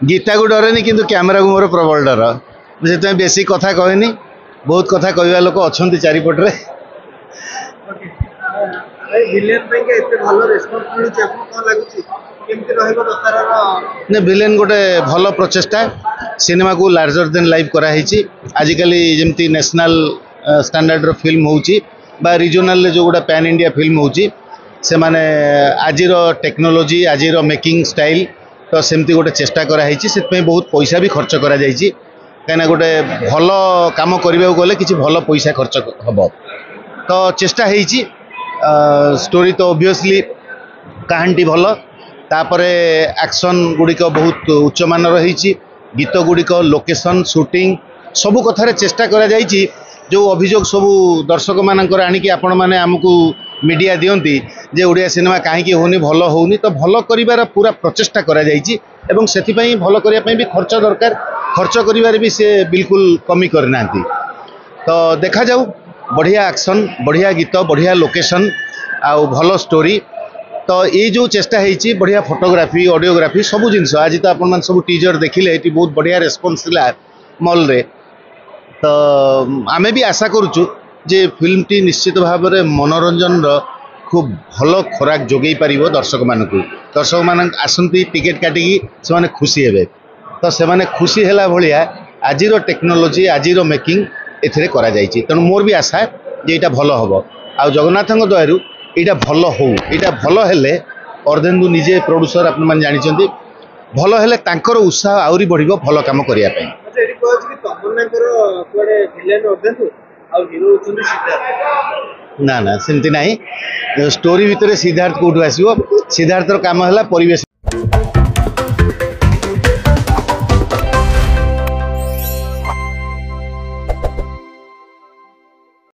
गीता को डरेनि कि कैमेरा को मोर प्रबल डर से बेसी कथा कहनी बहुत कथा कहवा लोक अच्छा चारिपटे विलेन गोटे भल प्रचेषा सिनेमा को लार्जर देन लाइफ कराई आजिकल जमती नेशनल स्टैंडर्ड फिल्म हो रिजनल जो गोटा पैन इंडिया फिल्म हो आज टेक्नोलोजी आज मेकिंग स्टाइल तो सेमती गोटे चेष्टा कराई से बहुत पैसा भी खर्च करा कहीं गोटे भल कम करने गले किसी भल पैसा खर्च हम तो चेष्टा होती स्टोरी तो ऑब्वियसली कहानी भल तापरे एक्शन गुड़िक बहुत उच्च मान रही गीत गुड़िक लोकेशन शूटिंग सबू कथार चेष्टा करा जाइए जो अभियोग सबू दर्शक मानकर आणिकी आपण मैंने आमको मीडिया दियंती जे ओडिया सिनेमा कहीं होनी भल होनी तो भल कर पूरा प्रचेषा करा जाइए एवं से भल करने भी खर्च दरकार खर्च कर भी से बिल्कुल कमी करना तो देखा जाऊ बढ़िया एक्शन बढ़िया गीत बढ़िया लोकेशन आउ भल स्टोरी तो ये जो चेष्टा होती बढ़िया फोटोग्राफी ऑडियोग्राफी सबू जिनस आज तो आप सब टीजर देखिले ये बहुत बढ़िया रेस्पॉन्स थिला मॉल रे तो आमे भी आशा करुचु जे फिल्म टी निश्चित भाव में मनोरंजन खूब भल खोराक जोगई पार दर्शक मान आसती टिकेट काटिकी से खुशी हे तो से खुशी है भाया आज टेक्नोलोजी आज मेकिंग एथिरे करा जाइछि तेणु मोर भी आशा जे एटा भल हम आ जगन्नाथ दयारू यहाँ भल हो यहाँ भल हेले अर्धेन्दु निजे प्रोड्यूसर आप जानी भल हेले तांकर उत्साह आहरी बढ़ भल कम करने ना ना सेमती ना स्टोरी भितर सिद्धार्थ कौटू आसो सिद्धार्थर काम है परिवेश